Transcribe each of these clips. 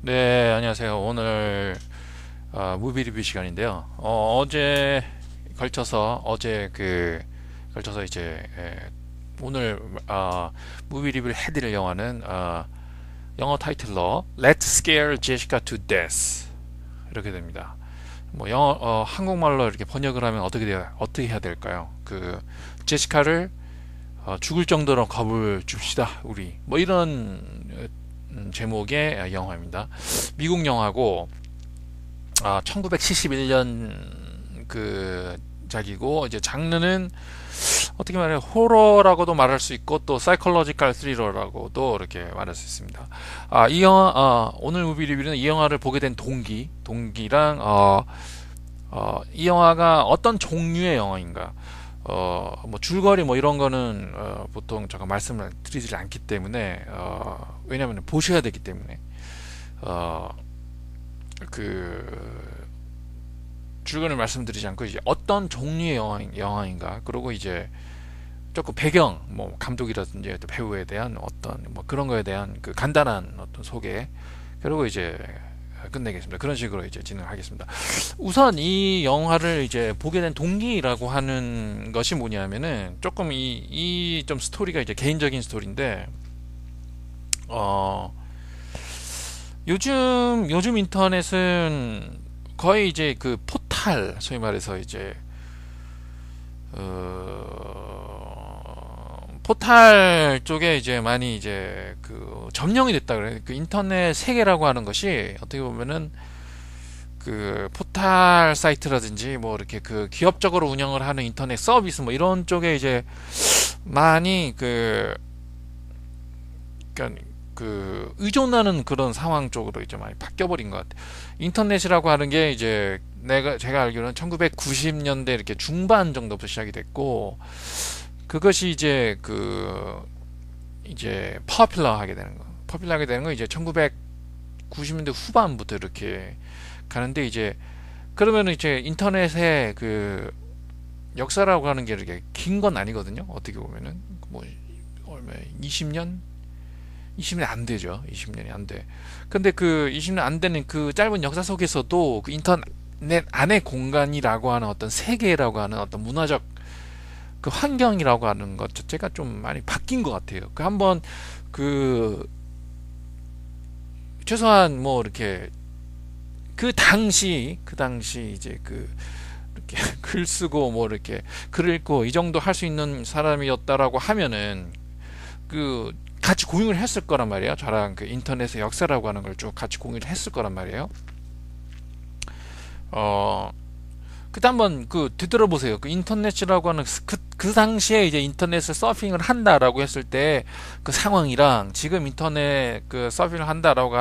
네, 안녕하세요. 오늘 무비 리뷰 시간인데요. 어제 걸쳐서 이제 오늘 무비 리뷰를 해드릴 영화는 영어 타이틀로 Let's Scare Jessica to Death 이렇게 됩니다. 뭐 영어 한국말로 이렇게 번역을 하면 어떻게 해야 될까요? 그 제시카를 죽을 정도로 겁을 줍시다 우리 뭐 이런 제목의 영화입니다. 미국 영화고 1971년 그 작이고 이제 장르는 어떻게 말해 호러라고도 말할 수 있고 또 사이콜로지컬 스릴러라고도 이렇게 말할 수 있습니다. 이 영화 오늘 무비 리뷰는 이 영화를 보게 된 동기랑 이 영화가 어떤 종류의 영화인가 뭐 줄거리 뭐 이런 거는 보통 제가 말씀을 드리지 않기 때문에 왜냐하면 보셔야 되기 때문에 그 줄거리를 말씀드리지 않고 이제 어떤 종류의 영화인가 그리고 이제 조금 배경 뭐 감독이라든지 또 배우에 대한 어떤 뭐 그런 거에 대한 그 간단한 어떤 소개 그리고 이제 끝내겠습니다. 그런 식으로 이제 진행하겠습니다. 우선 이 영화를 이제 보게 된 동기라고 하는 것이 뭐냐면은 조금 이 좀 스토리가 이제 개인적인 스토리인데 요즘 인터넷은 거의 이제 그 포탈 소위 말해서 이제 포탈 쪽에 이제 많이 이제 그 점령이 됐다 그래요. 그 인터넷 세계라고 하는 것이 어떻게 보면은 그 포탈 사이트라든지 뭐 이렇게 그 기업적으로 운영을 하는 인터넷 서비스 뭐 이런 쪽에 이제 많이 그러니까 그 의존하는 그런 상황 쪽으로 이제 많이 바뀌어 버린 것 같아요. 인터넷이라고 하는 게 이제 제가 알기로는 1990년대 이렇게 중반 정도부터 시작이 됐고 그것이 이제 이제 퍼퓰러하게 되는 거 이제 1990년대 후반부터 이렇게 가는데 이제 그러면 이제 인터넷의 그 역사라고 하는 게 이렇게 긴 건 아니거든요. 어떻게 보면은 뭐 얼마 20년 안 되죠. 20년이 안 돼. 근데 그 20년 안 되는 그 짧은 역사 속에서도 그 인터넷 안의 공간이라고 하는 어떤 세계라고 하는 어떤 문화적 그 환경이라고 하는 것 자체가 좀 많이 바뀐 것 같아요. 그 한번 그 최소한 뭐 이렇게 그 당시 이제 그 이렇게 글 쓰고 뭐 이렇게 글 읽고 이 정도 할 수 있는 사람이었다라고 하면은 그 같이 공유를 했을 거란 말이에요. 저랑 그 인터넷의 역사라고 하는 걸 쭉 같이 공유를 했을 거란 말이에요. 그때 한번 그 되돌아보세요. 그 인터넷이라고 하는 그 당시에 이제 인터넷을 서핑을 한다라고 했을 때 그 상황이랑 지금 인터넷 그 서핑을 한다라고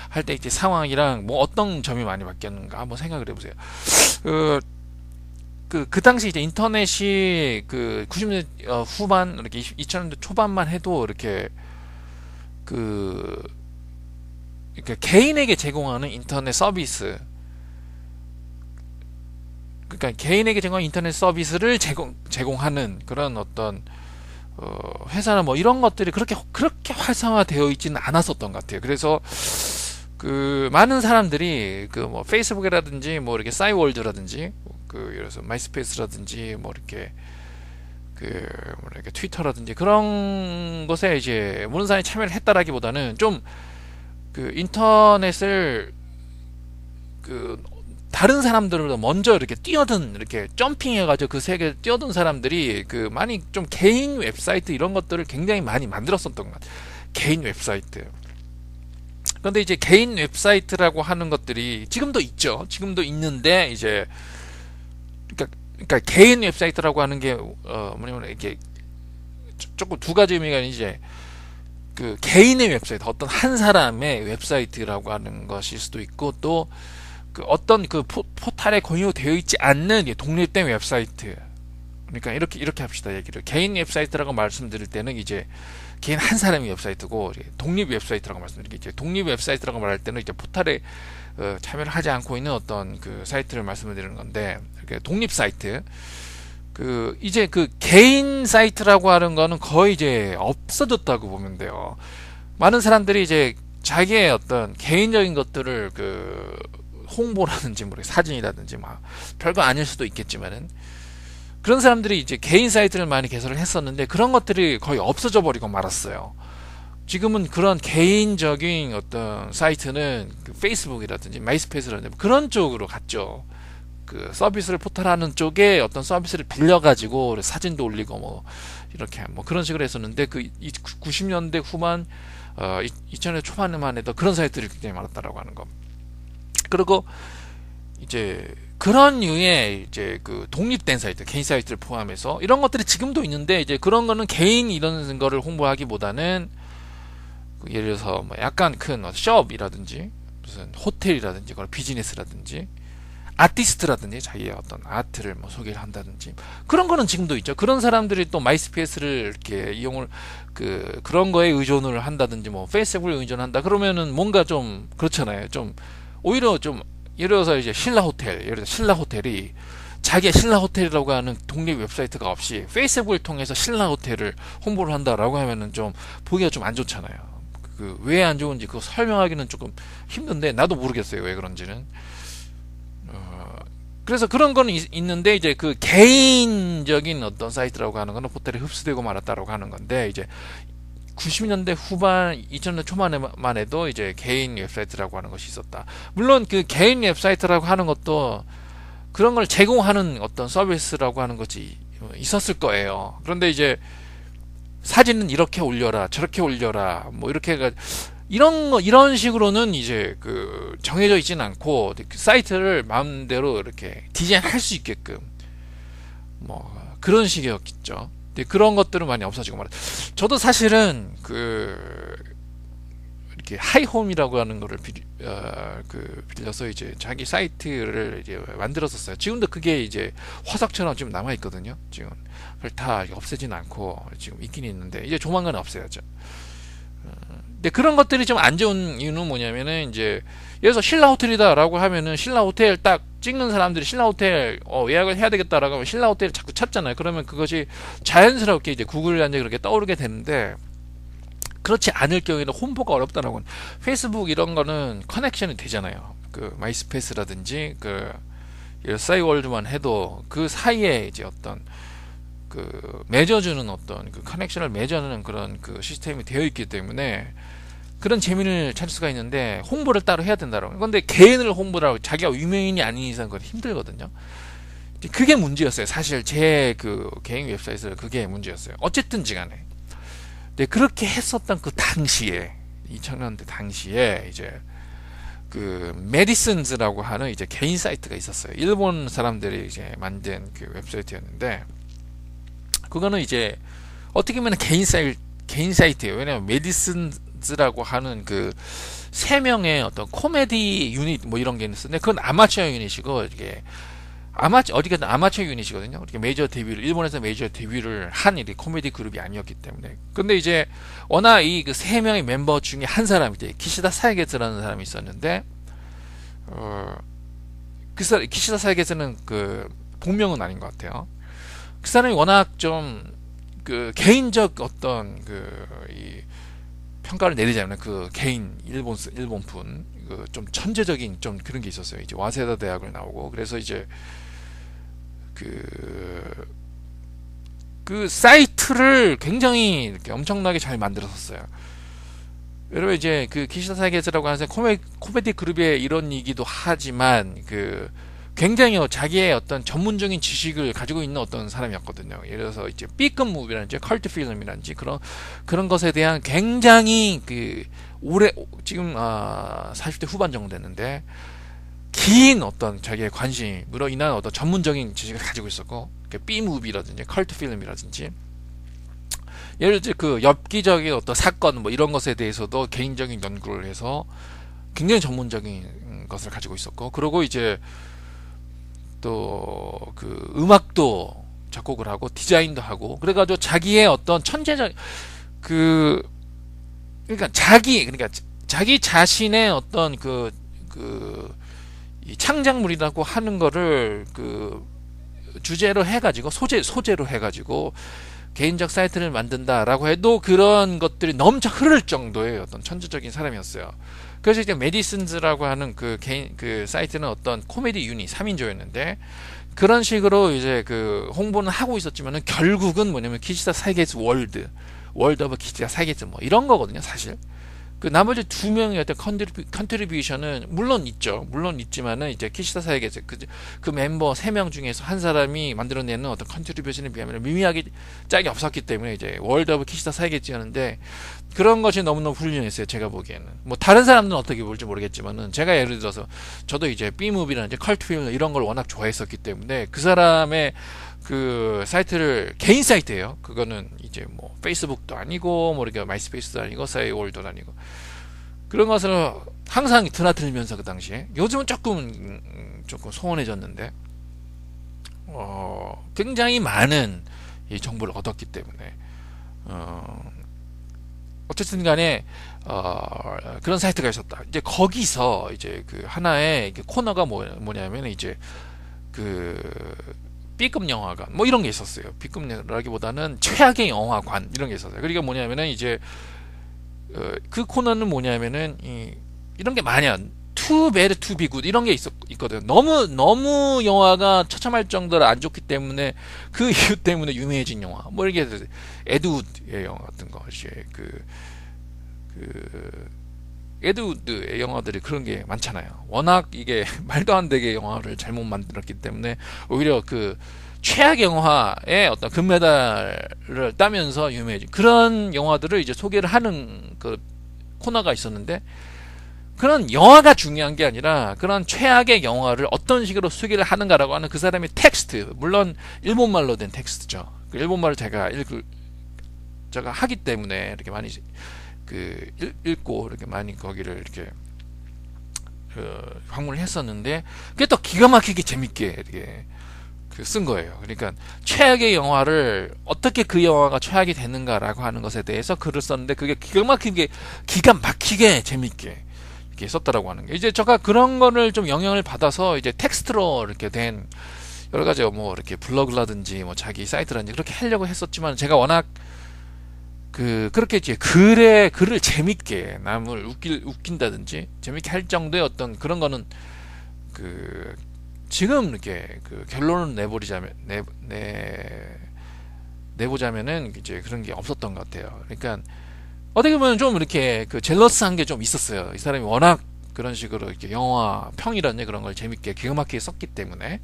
할 때 이제 상황이랑 뭐 어떤 점이 많이 바뀌었는가 한번 생각을 해보세요. 그 당시 이제 인터넷이 그 90년대 후반 이렇게 2000년대 초반만 해도 이렇게 그러니까 개인에게 제공하는 인터넷 서비스 그러니까 개인에게 제공하는 인터넷 서비스를 제공하는 그런 어떤 회사나 뭐 이런 것들이 그렇게 활성화되어 있지는 않았었던 것 같아요. 그래서 그 많은 사람들이 그 뭐 페이스북이라든지 뭐 이렇게 싸이월드라든지 그 예를 들어서 마이스페이스라든지 뭐 이렇게 뭐 이렇게 트위터라든지 그런 것에 이제 모든 사람이 참여를 했다라기보다는 좀 그 인터넷을 그 다른 사람들보다 먼저 이렇게 이렇게 점핑해가지고 그 세계에 뛰어든 사람들이 그 많이 좀 개인 웹사이트 이런 것들을 굉장히 많이 만들었었던 것 같아요. 개인 웹사이트. 그런데 이제 개인 웹사이트라고 하는 것들이 지금도 있죠. 지금도 있는데 이제 그러니까 개인 웹사이트라고 하는 게 뭐냐면 이렇게 조금 두 가지 의미가 이제 그 개인의 웹사이트 어떤 한 사람의 웹사이트라고 하는 것일 수도 있고 또 그 어떤 그 포탈에 공유되어 있지 않는 독립된 웹사이트. 그러니까 이렇게 합시다. 얘기를 개인 웹사이트라고 말씀드릴 때는 이제 개인 한 사람의 웹사이트고 독립 웹사이트라고 말씀드리게 이제 독립 웹사이트라고 말할 때는 이제 포탈에 참여를 하지 않고 있는 어떤 그 사이트를 말씀을 드리는 건데 독립 사이트 이제 그 개인 사이트라고 하는 거는 거의 이제 없어졌다고 보면 돼요. 많은 사람들이 이제 자기의 어떤 개인적인 것들을 그 홍보라든지 뭐 사진이라든지 막 별거 아닐 수도 있겠지만은 그런 사람들이 이제 개인 사이트를 많이 개설을 했었는데 그런 것들이 거의 없어져 버리고 말았어요. 지금은 그런 개인적인 어떤 사이트는 그 페이스북이라든지 마이스페이스라든지 그런 쪽으로 갔죠. 그 서비스를 포탈하는 쪽에 어떤 서비스를 빌려가지고 사진도 올리고 뭐 이렇게 뭐 그런 식으로 했었는데 그 90년대 후반 2000년대 초반에만 해도 그런 사이트들이 굉장히 많았다라고 하는 거. 그리고 이제 그런 류의 이제 그 독립된 사이트, 개인 사이트를 포함해서 이런 것들이 지금도 있는데 이제 그런 거는 개인 이런 거를 홍보하기보다는 예를 들어서 뭐 약간 큰 숍이라든지 무슨 호텔이라든지 그런 비즈니스라든지 아티스트라든지 자기의 어떤 아트를 뭐 소개를 한다든지 그런 거는 지금도 있죠. 그런 사람들이 또 마이스페이스를 이렇게 이용을 그런 거에 의존을 한다든지 뭐 페이스북을 의존한다 그러면은 뭔가 좀 그렇잖아요. 좀 오히려 좀 예를 들어서 이제 신라 호텔, 예를 들어 신라 호텔이 자기의 신라 호텔이라고 하는 독립 웹사이트가 없이 페이스북을 통해서 신라 호텔을 홍보를 한다라고 하면은 좀 보기가 좀 안 좋잖아요. 그 왜 안 좋은지 그거 설명하기는 조금 힘든데 나도 모르겠어요. 왜 그런지는. 그래서 그런 거는 있는데 이제 그 개인적인 어떤 사이트라고 하는 거는 포털에 흡수되고 말았다라고 하는 건데 이제 90년대 후반 2000년대 초반에만 해도 이제 개인 웹사이트라고 하는 것이 있었다. 물론 그 개인 웹사이트라고 하는 것도 그런 걸 제공하는 어떤 서비스라고 하는 것이 있었을 거예요. 그런데 이제 사진은 이렇게 올려라 저렇게 올려라 뭐 이렇게 해가 이런 식으로는 이제 그 정해져 있지는 않고 그 사이트를 마음대로 이렇게 디자인할 수 있게끔 뭐 그런 식이었겠죠. 근데 그런 것들은 많이 없어지고 말이에요. 저도 사실은 그 이렇게 하이홈이라고 하는 거를 빌려서 이제 자기 사이트를 이제 만들었었어요. 지금도 그게 이제 화석처럼 지금 남아 있거든요. 지금 그걸 다 없애지는 않고 지금 있긴 있는데 이제 조만간 없애야죠. 근데 그런 것들이 좀 안 좋은 이유는 뭐냐면은 이제 예를 들어서 신라 호텔이다라고 하면은 신라 호텔 딱 찍는 사람들이 신라 호텔 예약을 해야 되겠다라고 하면 신라 호텔을 자꾸 찾잖아요. 그러면 그것이 자연스럽게 이제 구글에 이제 그렇게 떠오르게 되는데 그렇지 않을 경우에는 홍보가 어렵다라고. 페이스북 이런 거는 커넥션이 되잖아요. 그 마이스페이스라든지 그 싸이월드만 해도 그 사이에 이제 어떤 그 맺어주는 어떤 그 커넥션을 맺어주는 그런 그 시스템이 되어 있기 때문에 그런 재미를 찾을 수가 있는데 홍보를 따로 해야 된다라고. 그런데 개인을 홍보라고 자기가 유명인이 아닌 이상 그건 힘들거든요. 그게 문제였어요. 사실 제 그 개인 웹사이트는 그게 문제였어요. 어쨌든지 간에. 네, 그렇게 했었던 그 당시에 2000년대 당시에 이제 그 메디슨즈라고 하는 이제 개인 사이트가 있었어요. 일본 사람들이 이제 만든 그 웹사이트였는데 그거는 이제 어떻게 보면 개인 사이트예요. 왜냐면 메디슨즈라고 하는 그 세 명의 어떤 코미디 유닛 뭐 이런 게 있었는데 그건 아마추어 유닛이고 이게 어디가든 아마추어 유닛이거든요. 이렇게 메이저 데뷔를 일본에서 메이저 데뷔를 한 이 코미디 그룹이 아니었기 때문에. 근데 이제 워낙 이 그 세 명의 멤버 중에 한 사람이 이제 기시다 사이게츠라는 사람이 있었는데 기시다 사이게츠는 그 본명은 아닌 것 같아요. 그 사람이 워낙 좀 그 개인적 어떤 이 평가를 내리자면 그 개인 일본 분 그 좀 천재적인 좀 그런 게 있었어요. 이제 와세다 대학을 나오고 그래서 이제 그 사이트를 굉장히 이렇게 엄청나게 잘 만들었었어요. 여러분 이제 그 기시다 사이게츠라고 하는 코미디 그룹의 일원이기도 하지만 그 굉장히 자기의 어떤 전문적인 지식을 가지고 있는 어떤 사람이었거든요. 예를 들어서 이제 B급 무비라든지 컬트 필름이라든지 그런 것에 대한 굉장히 그 지금 40대 후반 정도 됐는데 긴 어떤 자기의 관심으로 인한 어떤 전문적인 지식을 가지고 있었고 B 무비라든지 컬트 필름이라든지 예를 들어 그 엽기적인 어떤 사건 뭐 이런 것에 대해서도 개인적인 연구를 해서 굉장히 전문적인 것을 가지고 있었고 그리고 이제 또 그 음악도 작곡을 하고 디자인도 하고 그래가지고 자기의 어떤 천재적 그러니까 자기 자신의 어떤 이 창작물이라고 하는 거를 그 주제로 해가지고 소재로 해가지고 개인적 사이트를 만든다라고 해도 그런 것들이 넘쳐 흐를 정도의 어떤 천재적인 사람이었어요. 그래서 이제 메디슨즈라고 하는 그 개인 그 사이트는 어떤 코미디 유닛 3인조였는데 그런 식으로 이제 그 홍보는 하고 있었지만은 결국은 뭐냐면 기시다 사이게츠 월드 오브 기시다 사이게츠 뭐 이런 거거든요, 사실. 그 나머지 두 명의 어떤 컨트리뷰션은 물론 있죠. 물론 있지만은 이제 키시다 사이게츠 그 멤버 3명 중에서 한 사람이 만들어내는 어떤 컨트리뷰션에 비하면 미미하게 짝이 없었기 때문에 이제 월드 오브 키시다 사이게츠였는데 그런 것이 너무너무 훌륭했어요. 제가 보기에는. 뭐 다른 사람들은 어떻게 볼지 모르겠지만은 제가 예를 들어서 저도 이제 B무비라는 컬트 필름 이런 걸 워낙 좋아했었기 때문에 그 사람의 그 사이트를 개인 사이트예요. 그거는 이제 뭐 페이스북도 아니고 뭐 이렇게 마이스페이스도 아니고 사이월드도 아니고 그런 것을 항상 드나들면서 그 당시에 요즘은 조금 소원해졌는데 굉장히 많은 이 정보를 얻었기 때문에 어쨌든 간에 그런 사이트가 있었다. 이제 거기서 이제 그 하나의 코너가 뭐냐면 이제 그 B급 영화관 뭐 이런 게 있었어요. B급이라기보다는 최악의 영화관 이런 게 있었어요. 그러니까 뭐냐면은 이제 그 코너는 뭐냐면은 이런 게 많이야. Too bad to be good 이런 게 있거든. 너무 영화가 처참할 정도로 안 좋기 때문에 그 이유 때문에 유명해진 영화. 뭐 이게 에드우드의 영화 같은 거 이제 에드우드의 영화들이 그런 게 많잖아요. 워낙 이게 말도 안 되게 영화를 잘못 만들었기 때문에 오히려 그 최악 영화의 어떤 금메달을 따면서 유명해진 그런 영화들을 이제 소개를 하는 그 코너가 있었는데 그런 영화가 중요한 게 아니라 그런 최악의 영화를 어떤 식으로 소개를 하는가라고 하는 그 사람의 텍스트, 물론 일본말로 된 텍스트죠. 그 일본말을 제가 하기 때문에 이렇게 많이 읽고 이렇게 많이 거기를 이렇게 방문을 했었는데 그게 또 기가 막히게 재밌게 이렇게 쓴 거예요. 그러니까 최악의 영화를 어떻게 그 영화가 최악이 되는가라고 하는 것에 대해서 글을 썼는데 그게 기가 막히게 재밌게 이렇게 썼다라고 하는 게 이제 제가 그런 거를 좀 영향을 받아서 이제 텍스트로 이렇게 된 여러 가지 뭐 이렇게 블로그라든지 뭐 자기 사이트라든지 그렇게 하려고 했었지만 제가 워낙 그렇게 이제 글을 재밌게 남을 웃긴다든지 재밌게 할 정도의 어떤 그런 거는 지금 이렇게 결론을 내보자면은 이제 그런 게 없었던 것 같아요. 그러니까 어떻게 보면 좀 이렇게 젤러스한 게 좀 있었어요. 이 사람이 워낙 그런 식으로 이렇게 영화 평이라든지 그런 걸 재밌게 기가 막히게 썼기 때문에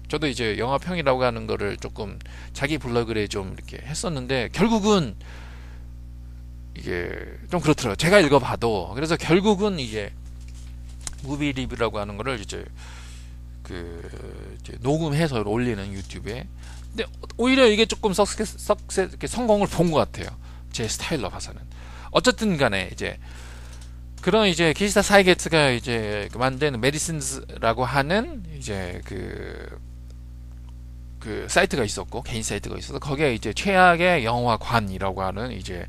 저도 이제 영화 평이라고 하는 거를 조금 자기 블로그에 좀 이렇게 했었는데 결국은 이게 좀 그렇더라고요. 제가 읽어봐도. 그래서 결국은 이제 무비 리뷰라고 하는 거를 이제 이제 녹음해서 올리는 유튜브에. 근데 오히려 이게 조금 성공을 본 것 같아요. 제 스타일로 봐서는. 어쨌든 간에 이제 그런 이제 기시다 사이게츠가 이제 만든 메디슨즈라고 하는 이제 그 사이트가 있었고 개인 사이트가 있어서 거기에 이제 최악의 영화관이라고 하는 이제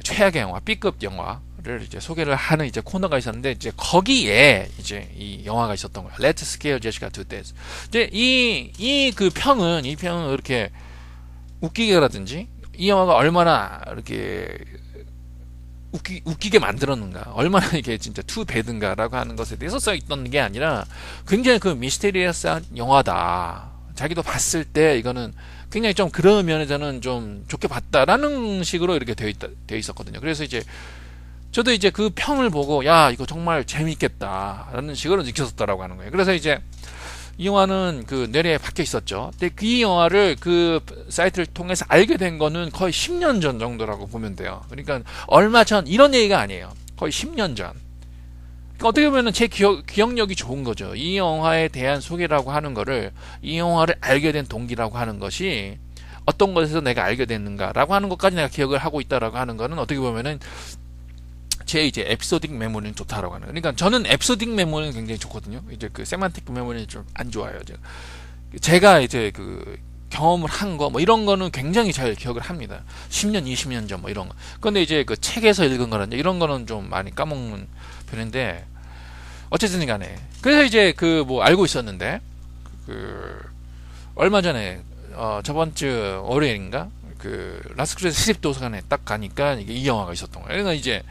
최악의 영화 B급 영화를 이제 소개를 하는 이제 코너가 있었는데 이제 거기에 이제 이 영화가 있었던 거예요. Let's Scare Jessica to Death. 이제 이 평은 이렇게 웃기게라든지 이 영화가 얼마나 이렇게 웃기게 만들었는가, 얼마나 이게 진짜 투 배든가라고 하는 것에 대해서 써 있던 게 아니라 굉장히 미스테리어스한 영화다. 자기도 봤을 때 이거는 굉장히 좀 그런 면에서는 좀 좋게 봤다라는 식으로 이렇게 되어 있었거든요. 그래서 이제 저도 이제 그 평을 보고 야 이거 정말 재밌겠다라는 식으로 느꼈었다라고 하는 거예요. 그래서 이제 이 영화는 뇌리에 박혀 있었죠. 근데 이 영화를 그 사이트를 통해서 알게 된 거는 거의 10년 전 정도라고 보면 돼요. 그러니까 얼마 전 이런 얘기가 아니에요. 거의 10년 전. 그러니까 어떻게 보면 제 기억력이 좋은 거죠. 이 영화에 대한 소개라고 하는 거를 이 영화를 알게 된 동기라고 하는 것이 어떤 것에서 내가 알게 됐는가라고 하는 것까지 내가 기억을 하고 있다라고 하는 거는 어떻게 보면은 제 이제 에피소딕 메모리는 좋다라고 하는. 그러니까 저는 에피소딕 메모리는 굉장히 좋거든요. 이제 세만틱 메모리는 좀 안 좋아요. 제가 이제 경험을 한 거 뭐 이런 거는 굉장히 잘 기억을 합니다. 10년, 20년 전 뭐 이런 거. 근데 이제 책에서 읽은 거라든지 이런 거는 좀 많이 까먹는 편인데 어쨌든 간에 그래서 이제 알고 있었는데 얼마 전에 저번 주 월요일인가 그 라스크루스 시립도서관에 딱 가니까 이게 이 영화가 있었던 거예요. 그러니까 이제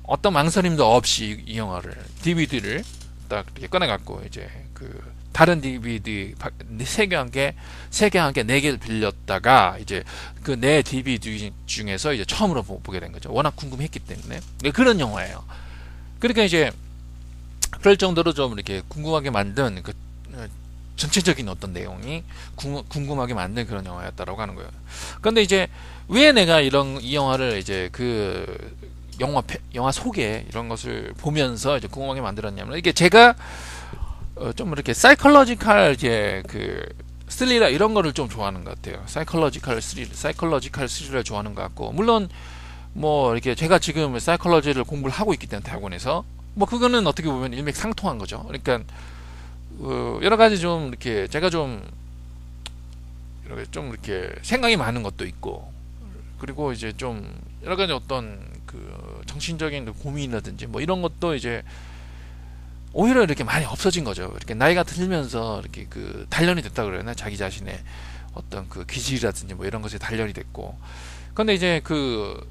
어떤 망설임도 없이 이 영화를 DVD를 딱 이렇게 꺼내갖고 이제 그 다른 DVD 세 개 한 개, 세 개 한 개, 네 개를 빌렸다가 이제 그 네 DVD 중에서 이제 처음으로 보게 된 거죠. 워낙 궁금했기 때문에 그런 영화예요. 그러니까 이제 그럴 정도로 좀 이렇게 궁금하게 만든 그 전체적인 어떤 내용이 궁금하게 만든 그런 영화였다라고 하는 거예요. 그런데 이제 왜 내가 이 영화를 이제 그 영화 소개 이런 것을 보면서 이제 궁금하게 만들었냐면 이게 제가 좀 이렇게 사이콜로지컬 이제 그 스릴러 이런 거를 좀 좋아하는 것 같아요. 사이콜로지컬 스릴러 좋아하는 것 같고 물론 뭐 이렇게 제가 지금 사이콜로지를 공부를 하고 있기 때문에 대학원에서 뭐 그거는 어떻게 보면 일맥상통한 거죠. 그러니까 여러 가지 좀 이렇게 제가 좀 이렇게 생각이 많은 것도 있고 그리고 이제 좀 여러 가지 어떤 그 정신적인 고민이라든지 뭐 이런 것도 이제 오히려 이렇게 많이 없어진 거죠. 이렇게 나이가 들면서 이렇게 그 단련이 됐다 그러나 자기 자신의 어떤 그 기질이라든지 뭐 이런 것에 단련이 됐고. 근데 이제 그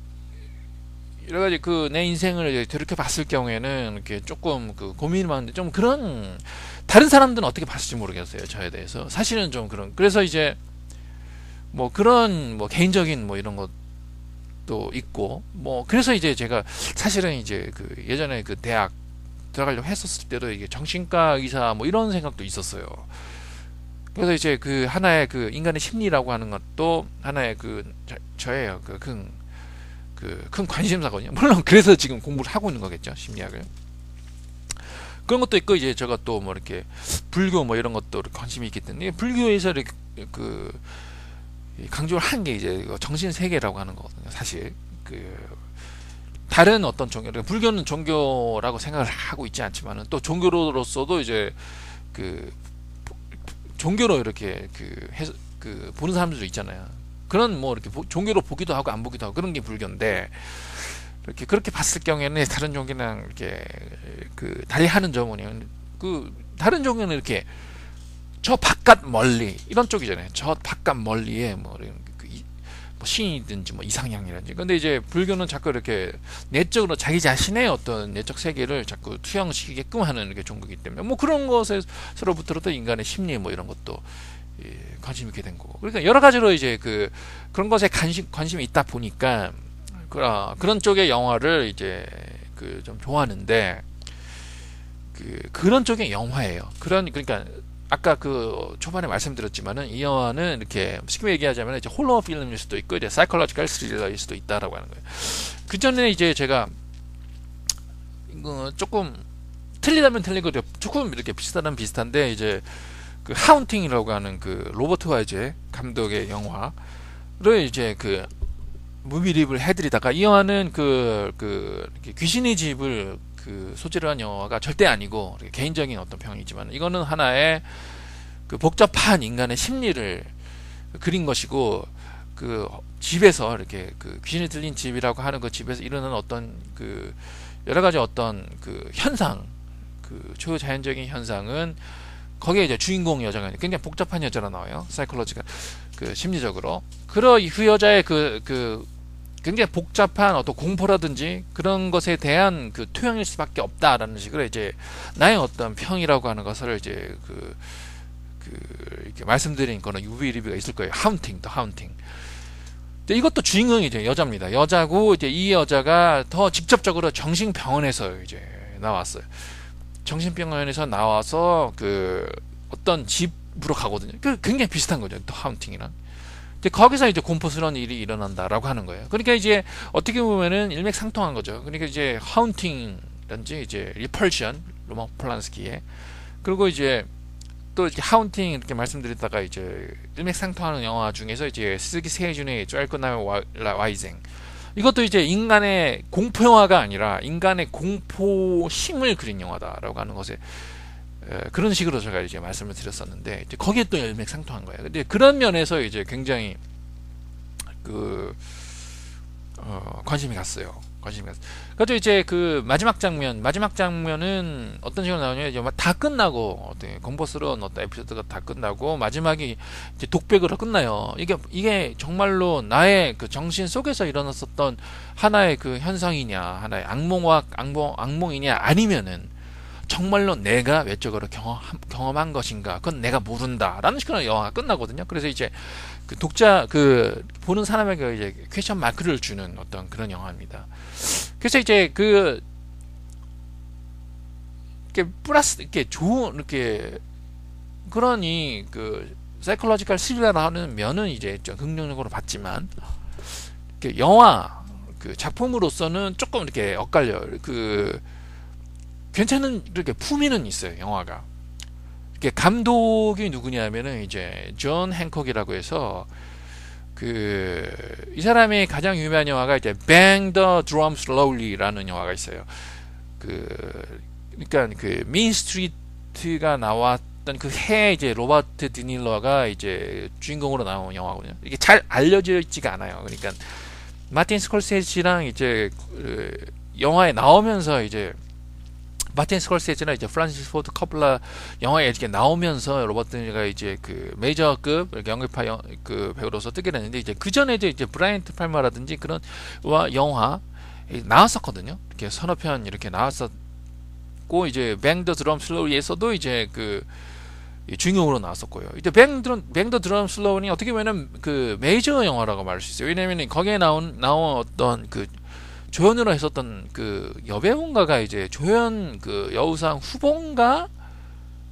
여러 가지 그 내 인생을 되돌켜 봤을 경우에는 이렇게 조금 그 고민이 많은데 좀 그런 다른 사람들은 어떻게 봤을지 모르겠어요. 저에 대해서 사실은 좀 그런 그래서 이제 뭐 그런 뭐 개인적인 뭐 이런 것도 있고 뭐 그래서 이제 제가 사실은 이제 그 예전에 그 대학 들어가려고 했었을 때도 이게 정신과 의사 뭐 이런 생각도 있었어요. 그래서 이제 그 하나의 그 인간의 심리라고 하는 것도 하나의 그 저예요. 큰 관심사거든요. 물론 그래서 지금 공부를 하고 있는 거겠죠. 심리학을. 그런 것도 있고 이제 제가 또 뭐 이렇게 불교 뭐 이런 것도 관심이 있기 때문에 불교에서 이렇게 그 강조를 한 게 이제 정신 세계라고 하는 거거든요. 사실 그 다른 어떤 종교, 불교는 종교라고 생각을 하고 있지 않지만은 또 종교로서도 이제 그 종교로 이렇게 그 보는 사람들도 있잖아요. 그런 뭐 이렇게 종교로 보기도 하고 안 보기도 하고 그런 게 불교인데 이렇게 그렇게 봤을 경우에는 다른 종교랑 이렇게 그 달리하는 점은 그 다른 종교는 이렇게 저 바깥 멀리 이런 쪽이잖아요. 저 바깥 멀리에 뭐 신이든지 뭐 이상향이라든지. 근데 이제 불교는 자꾸 이렇게 내적으로 자기 자신의 어떤 내적 세계를 자꾸 투영시키게끔 하는 이렇게 종교이기 때문에 뭐 그런 것에서로부터도 인간의 심리 뭐 이런 것도 관심 있게 된 거고. 그러니까 여러 가지로 이제 그런 것에 관심이 있다 보니까 그런 쪽의 영화를 이제 그 좀 좋아하는데 그런 쪽의 영화예요. 그러니까 아까 그 초반에 말씀드렸지만은 이 영화는 이렇게 쉽게 얘기하자면 이제 홀로 필름일 수도 있고 이제 사이콜로지컬 스릴러일 수도 있다라고 하는 거예요. 그 전에 이제 제가 조금 틀리다면 틀린 거죠. 조금 이렇게 비슷한데 이제 그 하운팅이라고 하는 그 로버트 와이즈 감독의 영화를 이제 그 무비 리뷰를 해드리다가 이 영화는 귀신의 집을 그 소재로 한 영화가 절대 아니고 개인적인 어떤 평이지만 이거는 하나의 그 복잡한 인간의 심리를 그린 것이고 그 집에서 이렇게 그 귀신이 들린 집이라고 하는 그 집에서 일어나는 어떤 그 여러 가지 어떤 그 현상 그 초자연적인 현상은 거기에 이제 주인공 여자가 굉장히 복잡한 여자가 나와요. 사이콜로지가 그 심리적으로 그 여자의 굉장히 복잡한 어떤 공포라든지 그런 것에 대한 그 투영일 수밖에 없다라는 식으로 이제 나의 어떤 평이라고 하는 것을 이제 이렇게 말씀드린 거는 UV 리뷰가 있을 거예요. 하운팅. 근데 이것도 주인공이 이제 여자입니다. 여자고 이제 이 여자가 더 직접적으로 정신병원에서 이제 나왔어요. 정신병원에서 나와서 그 어떤 집으로 가거든요. 굉장히 비슷한 거죠. 또 하운팅이랑. 거기서 이제 공포스러운 일이 일어난다라고 하는 거예요. 그러니까 이제 어떻게 보면은 일맥상통한 거죠. 그러니까 이제 하운팅든지 이제 리펄션 로만 폴란스키의 그리고 이제 또 이렇게 하운팅 이렇게 말씀드렸다가 이제 일맥상통하는 영화 중에서 이제 스기 세준의 짤거나의 와이생 이것도 이제 인간의 공포 영화가 아니라 인간의 공포심을 그린 영화다라고 하는 것에 그런 식으로 제가 이제 말씀을 드렸었는데 이제 거기에 또 일맥상통한 거예요. 근데 그런 면에서 이제 굉장히 관심이 갔어요. 관심이 갔어요. 그래서 이제 그 마지막 장면은 어떤 식으로 나오냐면 이제 다 끝나고 어떤 공포스러운 어떤 에피소드가 다 끝나고 마지막이 이제 독백으로 끝나요. 이게 정말로 나의 그 정신 속에서 일어났었던 하나의 그 현상이냐, 하나의 악몽이냐, 아니면은 정말로 내가 외적으로 경험한 것인가, 그건 내가 모른다라는 식으로 영화가 끝나거든요. 그래서 이제 그 보는 사람에게 이제 퀘션 마크를 주는 어떤 그런 영화입니다. 그래서 이제 이렇게 플러스, 이렇게 좋은, 이렇게, 그러니, 사이콜로지컬 스릴러라는 면은 이제 좀 긍정적으로 봤지만, 이렇게 영화, 작품으로서는 조금 이렇게 엇갈려요. 괜찮은, 이렇게 품위는 있어요, 영화가. 이렇게 감독이 누구냐면은 이제, 존 행콕이라고 해서, 이 사람의 가장 유명한 영화가 이제 Bang the Drum Slowly라는 영화가 있어요. 그러니까 메인 스트리트가 나왔던 그 해 이제 로버트 드닐러가 이제 주인공으로 나온 영화거든요. 이게 잘 알려져 있지가 않아요. 그러니까 마틴 스콜세지랑 이제 영화에 나오면서 이제 마틴 스콜세지나 이제 프란시스 포드 커플라 영화에 이렇게 나오면서 로버트 드니가 이제 메이저급 연극파 배우로서 뜨게 됐는데, 이제 그 전에 이제 브라이언트 팔머라든지 그런 영화 나왔었거든요. 이렇게 서너 편 이렇게 나왔었고, 이제 뱅 더 드럼 슬로우에서도 이제 주인공으로 나왔었고요. 이제 뱅 더 드럼 슬로우는 어떻게 보면은 메이저 영화라고 말할 수 있어요. 왜냐면은 거기에 나온 어떤 조연으로 했었던 여배우인가가 이제 조연 여우상 후보인가에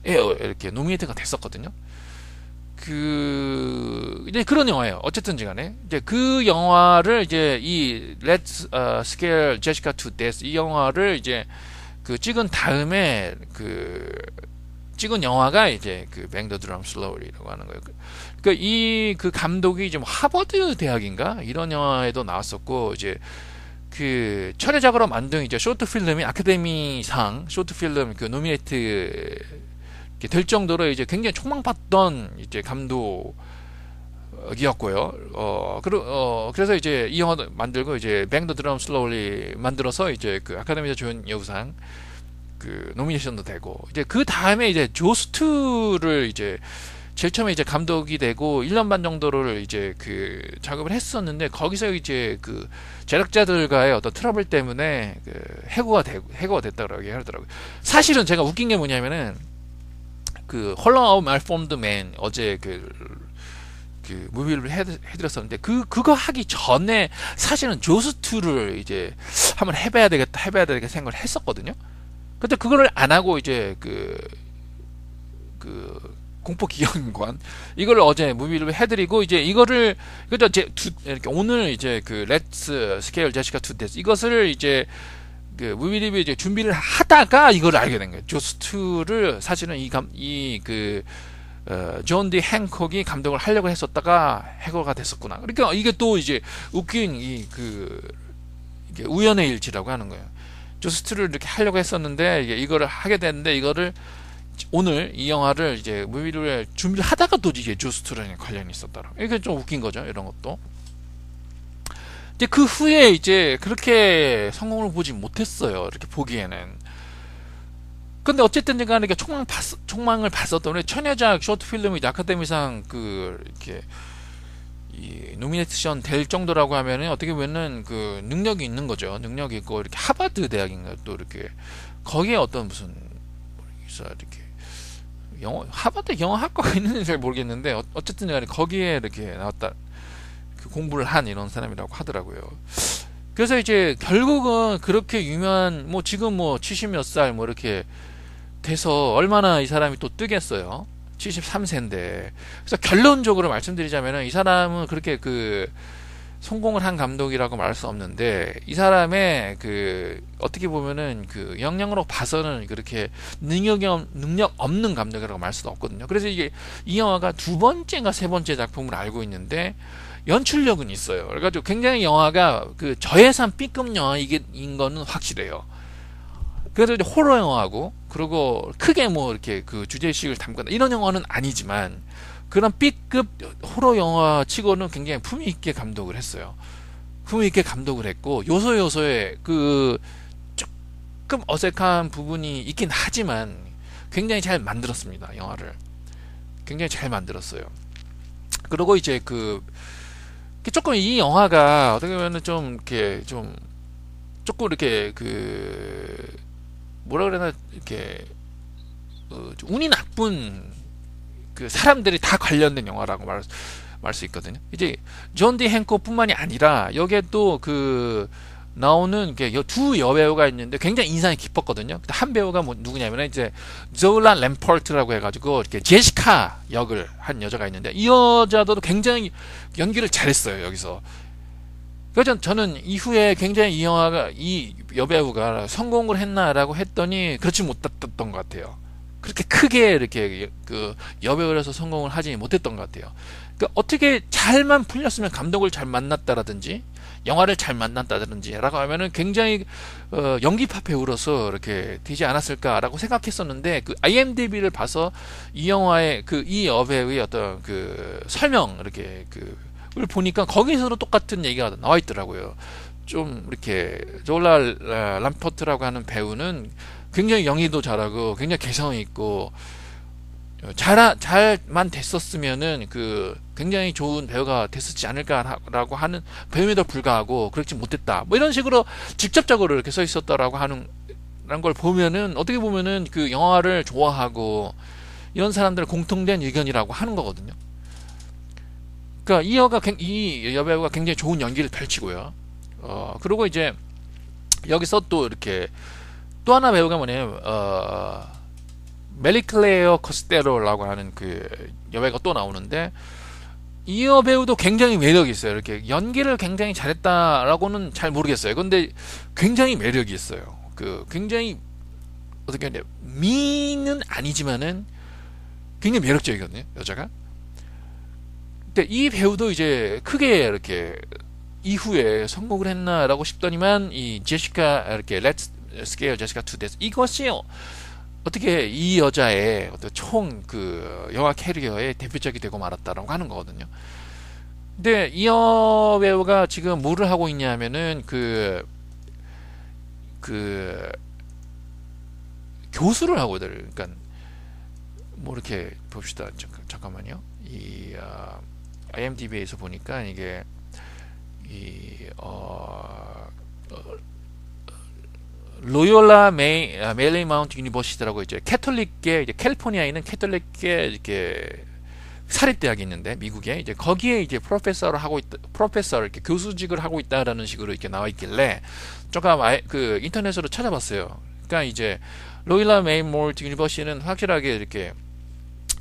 이렇게 노미네이트가 됐었거든요. 이제 그런 영화예요. 어쨌든지 간에 이제 그 영화를 이제 이 Let's Scare Jessica to Death 이 영화를 이제 찍은 다음에 찍은 영화가 이제 Bang the Drum Slowly라고 하는 거예요. 그 감독이 좀 하버드 대학인가 이런 영화에도 나왔었고, 이제 철회작으로 만든 이제 쇼트 필름이 아카데미상 쇼트 필름 노미네이트 될 정도로 이제 굉장히 촉망받던 이제 감독이었고요. 그래서 이제 이 영화도 만들고 이제 Bang the Drum Slowly 만들어서 이제 아카데미상 조연 여우상 노미네이션도 되고, 이제 그 다음에 이제 조스투를 이제 제일 처음에 이제 감독이 되고 1년 반 정도를 이제 작업을 했었는데, 거기서 이제 제작자들과의 어떤 트러블 때문에 해고가 됐다고 하더라고요. 사실은 제가 웃긴 게 뭐냐면은 홀러 오브 말폼드 맨 어제 무비를 해드렸었는데, 그거 하기 전에 사실은 조스2를 이제 한번 해봐야 되겠다 생각을 했었거든요. 근데 그거를 안 하고 이제 공포기념관 이걸 어제 무비를 해드리고, 이제 이거를 이렇게 오늘 이제 Let's Scare Jessica to Death 이것을 이제 무비 리뷰 이제 준비를 하다가 이걸 알게 된 거예요. 조스2를 사실은 존 디 행콕이 감독을 하려고 했었다가 해고가 됐었구나. 그러니까 이게 또 이제 웃긴 이게 우연의 일치라고 하는 거예요. 조스2를 이렇게 하려고 했었는데 이거를 하게 됐는데, 이거를 오늘 이 영화를 이제 무비를 준비를 하다가 또 이제 조스2랑 관련이 있었더라. 이게 좀 웃긴 거죠, 이런 것도. 이제 그 후에 이제 그렇게 성공을 보지 못했어요, 이렇게 보기에는. 근데 어쨌든 간에 촉망을 봤었던 처녀작 쇼트 필름이 아카데미상 이렇게 노미네이션 될 정도라고 하면은 어떻게 보면은 능력이 있는 거죠. 능력이 있고, 이렇게 하버드 대학인가 또 이렇게 거기에 어떤 무슨 이렇게 하버드 영어학과가 있는지 잘 모르겠는데, 어쨌든 간에 거기에 이렇게 나왔다 공부를 한 이런 사람이라고 하더라고요. 그래서 이제 결국은 그렇게 유명한 지금 70몇 살 이렇게 돼서 얼마나 이 사람이 또 뜨겠어요. 73세인데. 그래서 결론적으로 말씀드리자면은 이 사람은 그렇게 성공을 한 감독이라고 말할 수 없는데, 이 사람의 어떻게 보면은 역량으로 봐서는 그렇게 능력 없는 감독이라고 말할 수도 없거든요. 그래서 이 영화가 두 번째인가 세 번째 작품을 알고 있는데 연출력은 있어요. 그래가지고 굉장히 영화가 저예산 B급 영화인 거는 확실해요. 그래도 이제 호러 영화하고, 그리고 크게 이렇게 주제의식을 담거나 이런 영화는 아니지만, 그런 B급 호러 영화 치고는 굉장히 품위 있게 감독을 했어요. 품위 있게 감독을 했고 요소요소에 그 조금 어색한 부분이 있긴 하지만 굉장히 잘 만들었습니다. 영화를 굉장히 잘 만들었어요. 그리고 이제 그 조금 이 영화가 어떻게 보면 좀 이렇게 좀 조금 이렇게 그 뭐라 그래나 이렇게 운이 나쁜 그 사람들이 다 관련된 영화라고 말할 수 있거든요. 이제 존 디 행코뿐만이 아니라 여기에 또 그 나오는 두 여배우가 있는데 굉장히 인상이 깊었거든요. 한 배우가 뭐 누구냐면 이제 조라 램퍼트라고 해가지고 이렇게 제시카 역을 한 여자가 있는데 이 여자도 굉장히 연기를 잘했어요 여기서. 그래서 저는 이후에 굉장히 이 영화가 이 여배우가 성공을 했나라고 했더니 그렇지 못했던 것 같아요. 그렇게 크게 이렇게 그 여배우라서 성공을 하지 못했던 것 같아요. 그러니까 어떻게 잘만 풀렸으면 감독을 잘 만났다라든지 영화를 잘 만났다든지라고 하면은 굉장히 연기파 배우로서 이렇게 되지 않았을까라고 생각했었는데 그 IMDb를 봐서 이 영화의 그 이 여배우의 어떤 그 설명 이렇게 그걸 보니까 거기서도 똑같은 얘기가 나와 있더라고요. 좀 이렇게 조라 람퍼트라고 하는 배우는 굉장히 연기도 잘하고 굉장히 개성이 있고 잘만 됐었으면은 그 굉장히 좋은 배우가 됐었지 않을까라고 하는 배우에도 불구하고 그렇지 못했다. 뭐 이런 식으로 직접적으로 이렇게 써 있었다라고 하는 걸 보면은 어떻게 보면은 그 영화를 좋아하고 이런 사람들의 공통된 의견이라고 하는 거거든요. 그러니까 이 여배우가 굉장히 좋은 연기를 펼치고요. 그리고 이제 여기서 또 이렇게 또 하나 배우가 뭐냐면 멜리클레어 코스테로라고 하는 그 여배우가 또 나오는데 이 여배우도 굉장히 매력이 있어요. 이렇게 연기를 굉장히 잘했다라고는 잘 모르겠어요. 근데 굉장히 매력이 있어요. 그 굉장히 어떻게 하냐 미는 아니지만은 굉장히 매력적이거든요. 여자가. 근데 이 배우도 이제 크게 이렇게 이후에 성공을 했나라고 싶더니만 이 제시카 이렇게 Let's Scare Jessica to Death 이것이 어떻게 이 여자의 어떤 총 그 영화 캐리어의 대표적이 되고 말았다라고 하는 거거든요. 근데 이 여배우가 지금 뭐를 하고 있냐면은 그 교수를 하고 있어요. 그러니까 뭐 이렇게 봅시다. 잠깐만요. 이 IMDb에서 보니까 이게 로열라 메리마운트 유니버시티라고 이제 캐톨릭계 이제 캘리포니아에 있는 캐톨릭계 이렇게 사립대학이 있는데 미국에 이제 거기에 이제 프로페서 이렇게 교수직을 하고 있다라는 식으로 이렇게 나와 있길래 조금 그 인터넷으로 찾아봤어요. 그러니까 이제 로열라 메리마운트 유니버시티는 확실하게 이렇게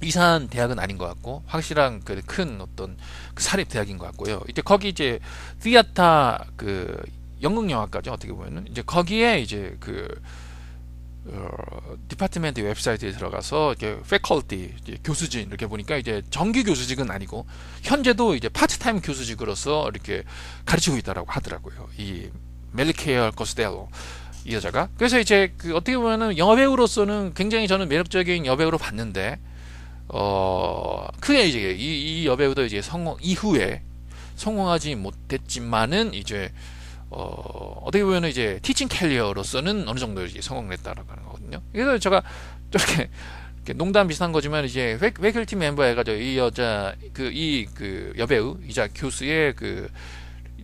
이상한 대학은 아닌 것 같고 확실한 그 큰 어떤 그 사립 대학인 것 같고요. 이제 거기 이제 티아타 그 연극 영화까지 어떻게 보면은 이제 거기에 이제 그 디파트먼트 웹사이트에 들어가서 이렇게 패컬티 교수진 이렇게 보니까 이제 정규 교수직은 아니고 현재도 이제 파트타임 교수직으로서 이렇게 가르치고 있다라고 하더라고요. 이 멜리케어 코스텔로 이 여자가. 그래서 이제 그 어떻게 보면은 여배우로서는 굉장히 저는 매력적인 여배우로 봤는데 크게 이제 이 여배우도 이제 이후에 성공하지 못했지만은 이제 어떻게 보면 이제 티칭 캐리어로서는 어느 정도 이제 성공을 했다라고 하는 거거든요. 그래서 제가 저렇게 농담 비슷한 거지만 이제 패컬티 멤버 해가지고 이 여자 그 여배우 이자 교수의 그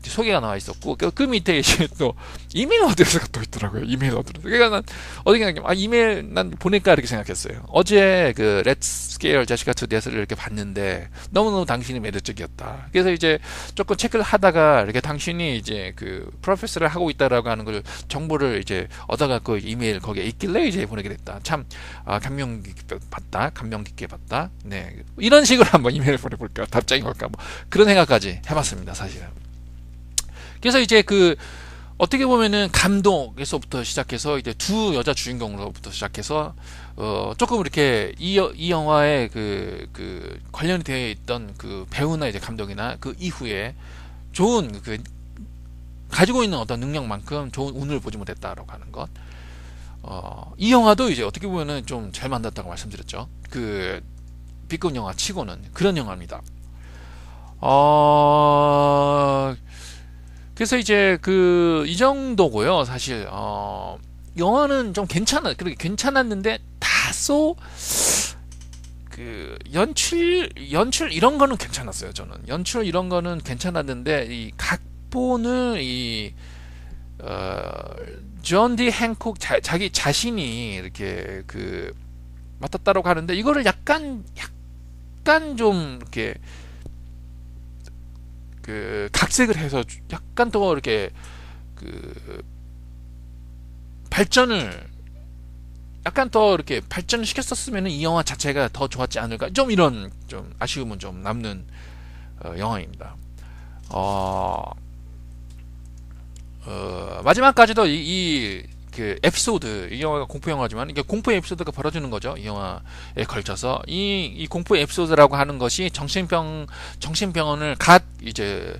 소개가 나와 있었고 그 밑에 이제 또 이메일 어드레스가 또 있더라고요. 이메일 어드레스. 그러니까 난 어떻게 생각해? 이메일 난 보낼까 이렇게 생각했어요. 어제 그 Let's Scare Jessica to Death를 이렇게 봤는데 너무너무 당신이 매력적이었다. 그래서 이제 조금 체크를 하다가 이렇게 당신이 이제 그 프로페서를 하고 있다라고 하는 걸 정보를 이제 얻어갖고 이메일 거기에 있길래 이제 보내게 됐다. 참 감명 깊게 봤다. 네, 이런 식으로 한번 이메일 보내볼까? 답장이 올까? 뭐 그런 생각까지 해봤습니다. 사실은. 그래서 이제 그 어떻게 보면은 감독에서부터 시작해서 이제 두 여자 주인공으로부터 시작해서 조금 이렇게 이 영화에 그 관련이 되어 있던 그 배우나 이제 감독이나 그 이후에 좋은 그 가지고 있는 어떤 능력만큼 좋은 운을 보지 못했다라고 하는 것. 이 영화도 이제 어떻게 보면은 좀 잘 만들었다고 말씀드렸죠. 그 B급 영화 치고는 그런 영화입니다. 그래서 이제 그 이 정도고요. 사실 영화는 좀 그렇게 괜찮았는데 다소 그 연출 이런 거는 괜찮았어요. 저는 연출 이런 거는 괜찮았는데 이 각본을 존 디 행콕 자기 자신이 이렇게 그 맡았다라고 하는데 이거를 약간 좀 이렇게 그 각색을 해서 약간 더 이렇게 그 발전을 약간 더 이렇게 발전을 시켰었으면 이 영화 자체가 더 좋았지 않을까, 좀 이런 좀 아쉬움은 좀 남는 영화입니다. 마지막까지도 그 에피소드, 이 영화가 공포 영화지만 이게 공포 에피소드가 벌어지는 거죠. 이 영화에 걸쳐서 이 공포 에피소드라고 하는 것이 정신병원을 갓 이제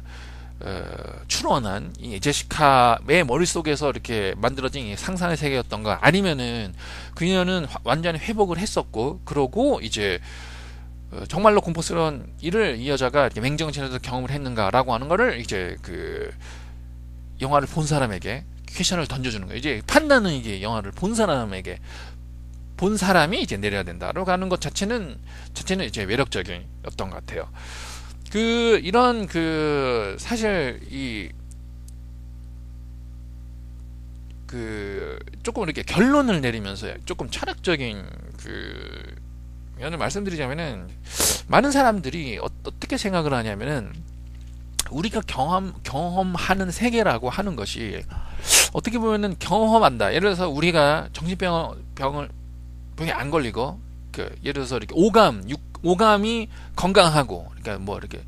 출원한 이 제시카의 머릿속에서 이렇게 만들어진 이 상상의 세계였던가, 아니면은 그녀는 완전히 회복을 했었고, 그러고 이제 정말로 공포스러운 일을 이 여자가 맹정신에서 경험을 했는가라고 하는 거를 이제 그 영화를 본 사람에게 퀘션을 던져주는 거예요. 이제 판단은 이게 영화를 본 사람이 이제 내려야 된다라고 하는 것 자체는 이제 매력적이었던 것 같아요. 이런 사실 조금 이렇게 결론을 내리면서 조금 철학적인 면을 말씀드리자면은, 많은 사람들이 어떻게 생각을 하냐면은, 우리가 경험하는 세계라고 하는 것이 어떻게 보면은 경험한다. 예를 들어서 우리가 병에 안 걸리고, 예를 들어서 이렇게 오감이 건강하고, 그러니까 뭐 이렇게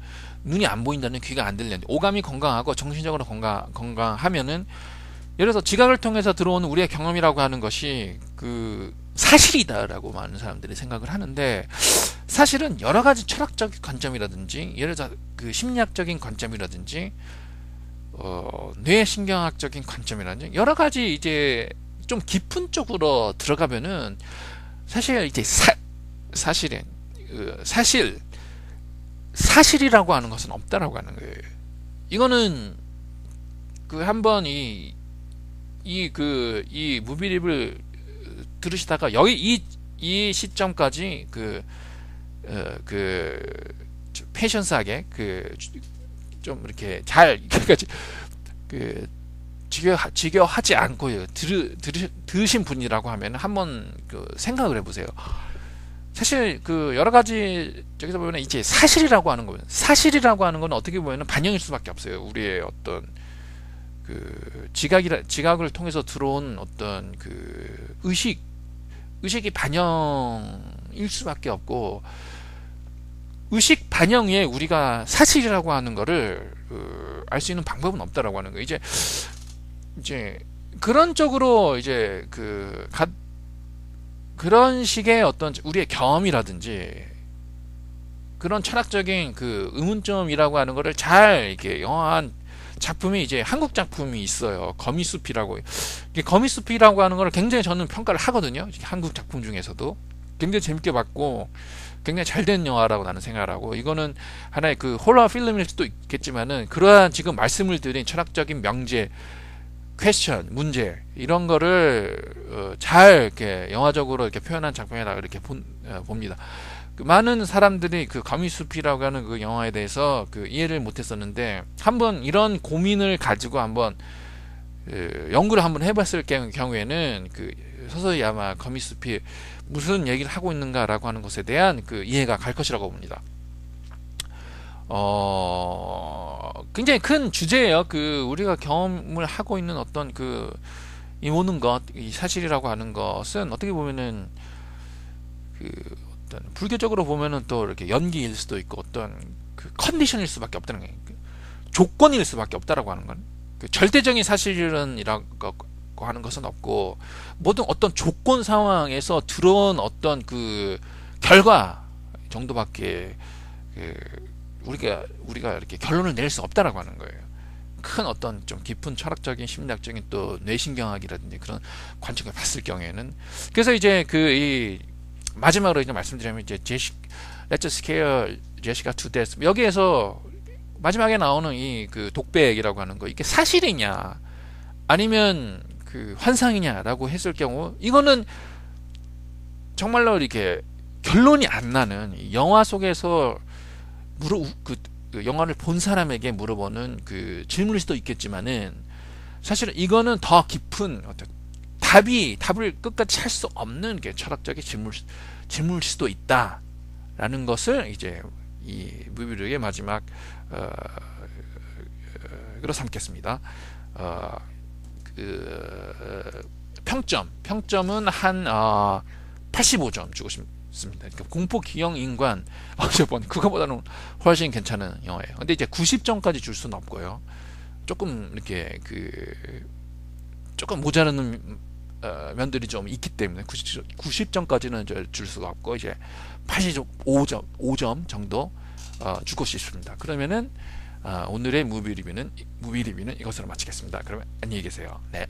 눈이 안 보인다는, 귀가 안 들리는, 오감이 건강하고 정신적으로 건강하면은, 예를 들어서 지각을 통해서 들어오는 우리의 경험이라고 하는 것이 사실이다라고 많은 사람들이 생각을 하는데, 사실은 여러 가지 철학적 관점이라든지, 예를 들어 심리학적인 관점이라든지, 뇌신경학적인 관점이라든지, 여러 가지 이제 좀 깊은 쪽으로 들어가면은 사실 이제 사실이라고 하는 것은 없다라고 하는 거예요. 이거는 한번 이 무비립을 들으시다가 여기 이 시점까지 패션스하게 좀 이렇게 잘 지겨하지 않고 들으신 분이라고 하면 한번 생각을 해보세요. 사실 여러 가지 저기서 보면 이제 사실이라고 하는 건 어떻게 보면 반영일 수밖에 없어요. 우리의 어떤 지각을 통해서 들어온 어떤 의식이 반영일 수밖에 없고, 의식 반영 외에 우리가 사실이라고 하는 거를 알 수 있는 방법은 없다라고 하는 거예요. 이제 그런 쪽으로 이제 그런 식의 어떤 우리의 경험이라든지 그런 철학적인 의문점이라고 하는 거를 잘 이렇게 영화한 작품이, 이제 한국 작품이 있어요. 거미숲이라고. 거미숲이라고 하는 걸 굉장히 저는 평가를 하거든요. 한국 작품 중에서도 굉장히 재밌게 봤고 굉장히 잘된 영화라고 나는 생각을 하고, 이거는 하나의 호러 필름일 수도 있겠지만은, 그러한 지금 말씀을 드린 철학적인 명제, 퀘스천, 문제, 이런 거를 잘 이렇게 영화적으로 이렇게 표현한 작품이라고 이렇게 봅니다. 많은 사람들이 거미숲이라고 하는 영화에 대해서 이해를 못했었는데, 한번 이런 고민을 가지고 한번 연구를 한번 해봤을 경우에는 서서히 아마 거미숲이 무슨 얘기를 하고 있는가라고 하는 것에 대한 이해가 갈 것이라고 봅니다. 굉장히 큰 주제예요. 우리가 경험을 하고 있는 어떤 이 모든 것, 이 사실이라고 하는 것은 어떻게 보면은 어떤 불교적으로 보면은 또 이렇게 연기일 수도 있고, 어떤 컨디션일 수밖에 없다는 거예요. 조건일 수밖에 없다라고 하는 건, 절대적인 사실이라고 하는 것은 없고, 모든 어떤 조건 상황에서 들어온 어떤 결과 정도밖에 우리가 이렇게 결론을 낼 수 없다라고 하는 거예요. 큰 어떤 좀 깊은 철학적인, 심리학적인, 또 뇌신경학이라든지 그런 관점을 봤을 경우에는, 그래서 이제 이 마지막으로 이제 말씀드리면, 이제 Let's Scare Jessica to Death, 여기에서 마지막에 나오는 이 그 독백이라고 하는 거, 이게 사실이냐 아니면 그 환상이냐라고 했을 경우, 이거는 정말로 이렇게 결론이 안 나는, 영화 속에서 그 영화를 본 사람에게 물어보는 그 질문일 수도 있겠지만은, 사실은 이거는 더 깊은 어떤 답을 끝까지 찾을 수 없는 게 철학적인 질문일 수도 있다라는 것을 이제 이 무비르의 마지막 으로 삼겠습니다. 평점은 한 85점 주고 싶습니다. 그러니까 공포 기형 인간 그거보다는 훨씬 괜찮은 영화예요. 근데 이제 90점까지 줄 수는 없고요. 조금 이렇게 조금 모자라는 면들이 좀 있기 때문에 90점까지는 줄 수가 없고, 이제 85점 정도 주고 싶습니다. 그러면은 오늘의 무비 리뷰는 이것으로 마치겠습니다. 그러면 안녕히 계세요. 네.